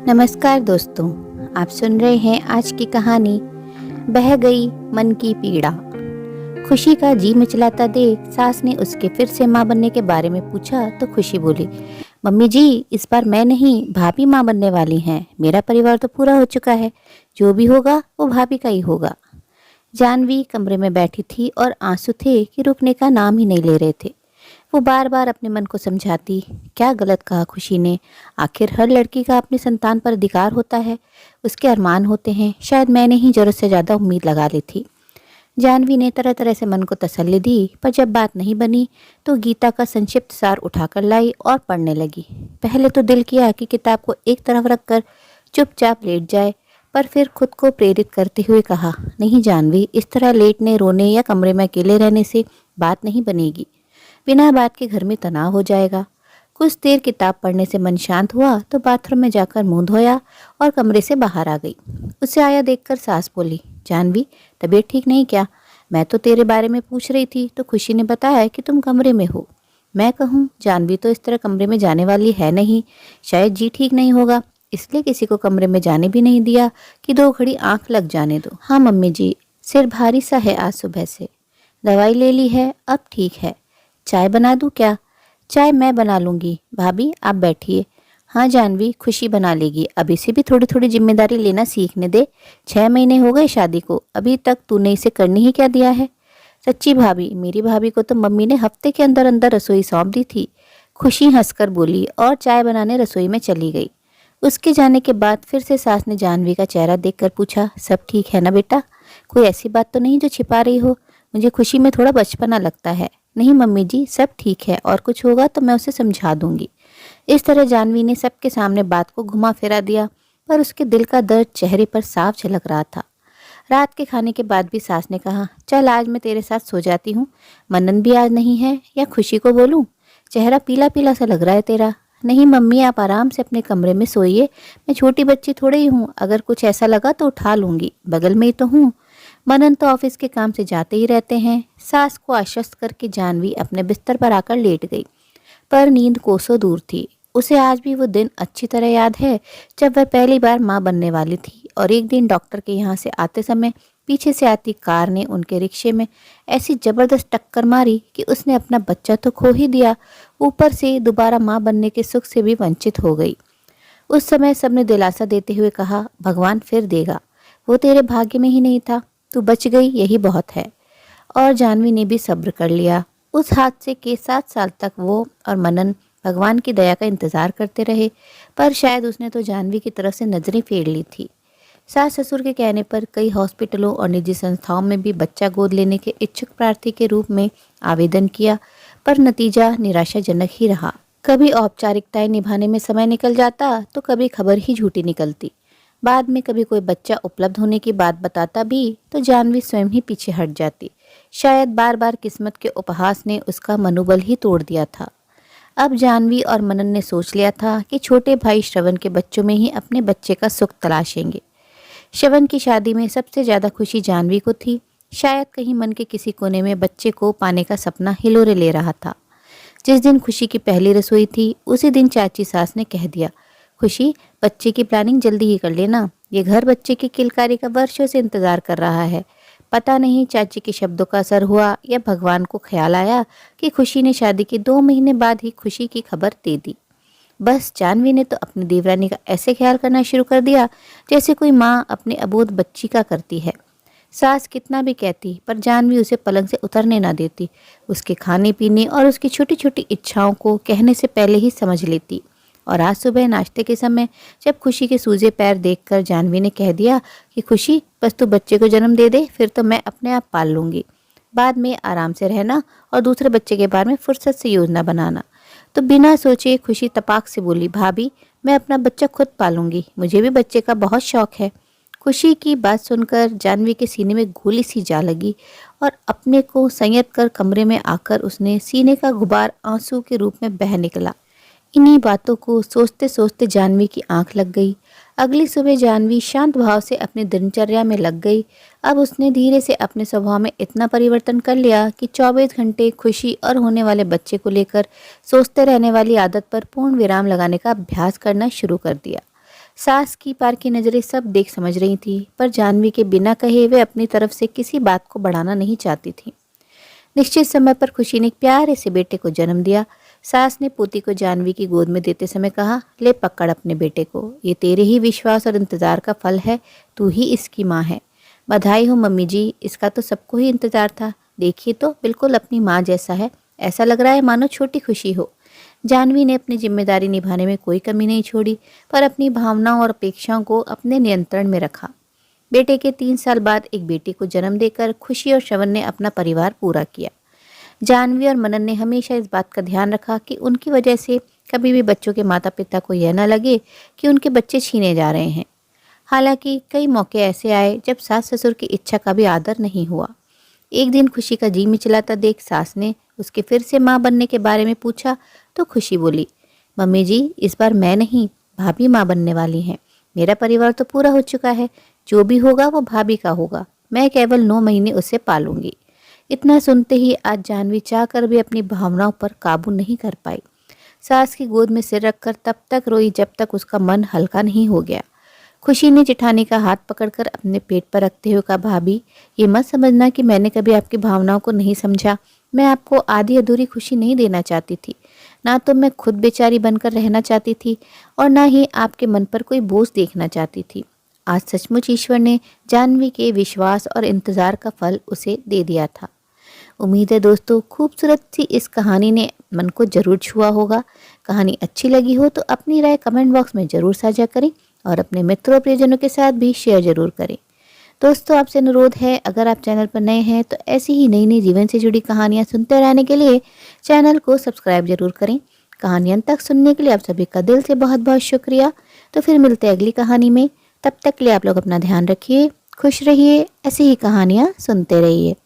नमस्कार दोस्तों, आप सुन रहे हैं आज की कहानी बह गई मन की पीड़ा। खुशी का जी मिचलाता देख सास ने उसके फिर से माँ बनने के बारे में पूछा तो खुशी बोली, मम्मी जी इस बार मैं नहीं भाभी माँ बनने वाली हैं। मेरा परिवार तो पूरा हो चुका है, जो भी होगा वो भाभी का ही होगा। जानवी कमरे में बैठी थी और आंसू थे कि रुकने का नाम ही नहीं ले रहे थे। वो बार बार अपने मन को समझाती, क्या गलत कहा खुशी ने। आखिर हर लड़की का अपनी संतान पर अधिकार होता है, उसके अरमान होते हैं। शायद मैंने ही जरूरत से ज़्यादा उम्मीद लगा ली थी। जानवी ने तरह तरह से मन को तसल्ली दी, पर जब बात नहीं बनी तो गीता का संक्षिप्त सार उठाकर लाई और पढ़ने लगी। पहले तो दिल किया कि किताब को एक तरफ रखकर चुपचाप लेट जाए, पर फिर खुद को प्रेरित करते हुए कहा, नहीं जानवी, इस तरह लेटने, रोने या कमरे में अकेले रहने से बात नहीं बनेगी। बिना बात के घर में तनाव हो जाएगा। कुछ देर किताब पढ़ने से मन शांत हुआ तो बाथरूम में जाकर मुंह धोया और कमरे से बाहर आ गई। उसे आया देखकर सास बोली, जानवी तबीयत ठीक नहीं क्या? मैं तो तेरे बारे में पूछ रही थी तो खुशी ने बताया कि तुम कमरे में हो। मैं कहूँ जानवी तो इस तरह कमरे में जाने वाली है नहीं, शायद जी ठीक नहीं होगा, इसलिए किसी को कमरे में जाने भी नहीं दिया कि 2 घड़ी आंख लग जाने दो। हाँ मम्मी जी, सिर भारी सा है आज सुबह से, दवाई ले ली है, अब ठीक है। चाय बना दूं क्या? चाय मैं बना लूंगी, भाभी आप बैठिए। हाँ जानवी, खुशी बना लेगी, अभी से भी थोड़ी थोड़ी जिम्मेदारी लेना सीखने दे। 6 महीने हो गए शादी को, अभी तक तूने इसे करने ही क्या दिया है? सच्ची भाभी, मेरी भाभी को तो मम्मी ने हफ्ते के अंदर अंदर रसोई सौंप दी थी। खुशी हंसकर बोली और चाय बनाने रसोई में चली गई। उसके जाने के बाद फिर से सास ने जानवी का चेहरा देखकर पूछा, सब ठीक है ना बेटा? कोई ऐसी बात तो नहीं जो छिपा रही हो? मुझे खुशी में थोड़ा बचपना लगता है। नहीं मम्मी जी, सब ठीक है, और कुछ होगा तो मैं उसे समझा दूंगी। इस तरह जानवी ने सबके सामने बात को घुमा फिरा दिया, पर उसके दिल का दर्द चेहरे पर साफ झलक रहा था। रात के खाने के बाद भी सास ने कहा, चल आज मैं तेरे साथ सो जाती हूँ। मनन भी आज नहीं है, या खुशी को बोलूं? चेहरा पीला पीला सा लग रहा है तेरा। नहीं मम्मी, आप आराम से अपने कमरे में सोइए, मैं छोटी बच्ची थोड़ी ही हूँ, अगर कुछ ऐसा लगा तो उठा लूंगी, बगल में ही तो हूँ। मनन तो ऑफिस के काम से जाते ही रहते हैं। सास को आश्वस्त करके जानवी अपने बिस्तर पर आकर लेट गई, पर नींद कोसों दूर थी। उसे आज भी वो दिन अच्छी तरह याद है जब वह पहली बार माँ बनने वाली थी, और एक दिन डॉक्टर के यहाँ से आते समय पीछे से आती कार ने उनके रिक्शे में ऐसी जबरदस्त टक्कर मारी कि उसने अपना बच्चा तो खो ही दिया, ऊपर से दोबारा माँ बनने के सुख से भी वंचित हो गई। उस समय सबने दिलासा देते हुए कहा, भगवान फिर देगा, वो तेरे भाग्य में ही नहीं था, तू बच गई, यही बहुत है। और जानवी ने भी सब्र कर लिया। उस हादसे के 7 साल तक वो और मनन भगवान की दया का इंतजार करते रहे, पर शायद उसने तो जानवी की तरफ से नजरें फेर ली थी। सास ससुर के कहने पर कई हॉस्पिटलों और निजी संस्थाओं में भी बच्चा गोद लेने के इच्छुक प्रार्थी के रूप में आवेदन किया, पर नतीजा निराशाजनक ही रहा। कभी औपचारिकताएं निभाने में समय निकल जाता तो कभी खबर ही झूठी निकलती। बाद में कभी कोई बच्चा उपलब्ध होने की बात बताता भी तो जानवी स्वयं ही पीछे हट जाती। शायद बार बार किस्मत के उपहास ने उसका मनोबल ही तोड़ दिया था। अब जानवी और मनन ने सोच लिया था कि छोटे भाई श्रवण के बच्चों में ही अपने बच्चे का सुख तलाशेंगे। श्रवण की शादी में सबसे ज़्यादा खुशी जानवी को थी। शायद कहीं मन के किसी कोने में बच्चे को पाने का सपना हिलोरे ले रहा था। जिस दिन खुशी की पहली रसोई थी, उसी दिन चाची सास ने कह दिया, खुशी बच्चे की प्लानिंग जल्दी ही कर लेना, ये घर बच्चे की किलकारी का वर्षों से इंतजार कर रहा है। पता नहीं चाची के शब्दों का असर हुआ या भगवान को ख्याल आया कि खुशी ने शादी के 2 महीने बाद ही खुशी की खबर दे दी। बस जानवी ने तो अपनी देवरानी का ऐसे ख्याल करना शुरू कर दिया जैसे कोई माँ अपने अबोध बच्ची का करती है। सास कितना भी कहती, पर जानवी उसे पलंग से उतरने ना देती। उसके खाने पीने और उसकी छोटी छोटी इच्छाओं को कहने से पहले ही समझ लेती। और आज सुबह नाश्ते के समय जब खुशी के सूजे पैर देखकर जानवी ने कह दिया कि खुशी बस तू बच्चे को जन्म दे दे, फिर तो मैं अपने आप पाल लूँगी, बाद में आराम से रहना और दूसरे बच्चे के बारे में फुर्सत से योजना बनाना, तो बिना सोचे खुशी तपाक से बोली, भाभी मैं अपना बच्चा खुद पालूंगी, मुझे भी बच्चे का बहुत शौक है। खुशी की बात सुनकर जानवी के सीने में गोली सी जा लगी और अपने को संयत कर कमरे में आकर उसने सीने का गुबार आंसू के रूप में बह निकला। इन्हीं बातों को सोचते सोचते जानवी की आंख लग गई। अगली सुबह जानवी शांत भाव से अपनी दिनचर्या में लग गई। अब उसने धीरे से अपने स्वभाव में इतना परिवर्तन कर लिया कि 24 घंटे खुशी और होने वाले बच्चे को लेकर सोचते रहने वाली आदत पर पूर्ण विराम लगाने का अभ्यास करना शुरू कर दिया। सास की पार की नज़रें सब देख समझ रही थी, पर जानवी के बिना कहे वे अपनी तरफ से किसी बात को बढ़ाना नहीं चाहती थी। निश्चित समय पर खुशी ने एक प्यारे से बेटे को जन्म दिया। सास ने पोती को जानवी की गोद में देते समय कहा, ले पकड़ अपने बेटे को, ये तेरे ही विश्वास और इंतजार का फल है, तू ही इसकी माँ है। बधाई हो मम्मी जी, इसका तो सबको ही इंतजार था। देखिए तो बिल्कुल अपनी माँ जैसा है, ऐसा लग रहा है मानो छोटी खुशी हो। जानवी ने अपनी जिम्मेदारी निभाने में कोई कमी नहीं छोड़ी, पर अपनी भावनाओं और अपेक्षाओं को अपने नियंत्रण में रखा। बेटे के 3 साल बाद एक बेटी को जन्म देकर खुशी और श्रवण ने अपना परिवार पूरा किया। जानवी और मनन ने हमेशा इस बात का ध्यान रखा कि उनकी वजह से कभी भी बच्चों के माता पिता को यह न लगे कि उनके बच्चे छीने जा रहे हैं। हालांकि कई मौके ऐसे आए जब सास ससुर की इच्छा का भी आदर नहीं हुआ। एक दिन खुशी का जी मिचलाता देख सास ने उसके फिर से माँ बनने के बारे में पूछा तो खुशी बोली, मम्मी जी इस बार मैं नहीं, भाभी माँ बनने वाली हैं। मेरा परिवार तो पूरा हो चुका है, जो भी होगा वो भाभी का होगा, मैं केवल 9 महीने उसे पालूंगी। इतना सुनते ही आज जानवी चाहकर भी अपनी भावनाओं पर काबू नहीं कर पाई। सास की गोद में सिर रखकर तब तक रोई जब तक उसका मन हल्का नहीं हो गया। खुशी ने जेठानी का हाथ पकड़कर अपने पेट पर रखते हुए कहा, भाभी ये मत समझना कि मैंने कभी आपकी भावनाओं को नहीं समझा। मैं आपको आधी अधूरी खुशी नहीं देना चाहती थी, ना तो मैं खुद बेचारी बनकर रहना चाहती थी और ना ही आपके मन पर कोई बोझ देखना चाहती थी। आज सचमुच ईश्वर ने जानवी के विश्वास और इंतजार का फल उसे दे दिया था। उम्मीद है दोस्तों खूबसूरत सी इस कहानी ने मन को जरूर छुआ होगा। कहानी अच्छी लगी हो तो अपनी राय कमेंट बॉक्स में ज़रूर साझा करें और अपने मित्रों प्रियजनों के साथ भी शेयर जरूर करें। दोस्तों आपसे अनुरोध है, अगर आप चैनल पर नए हैं तो ऐसी ही नई नई जीवन से जुड़ी कहानियाँ सुनते रहने के लिए चैनल को सब्सक्राइब जरूर करें। कहानी अंत तक सुनने के लिए आप सभी का दिल से बहुत बहुत शुक्रिया। तो फिर मिलते हैं अगली कहानी में, तब तक के लिए आप लोग अपना ध्यान रखिए, खुश रहिए, ऐसी ही कहानियाँ सुनते रहिए।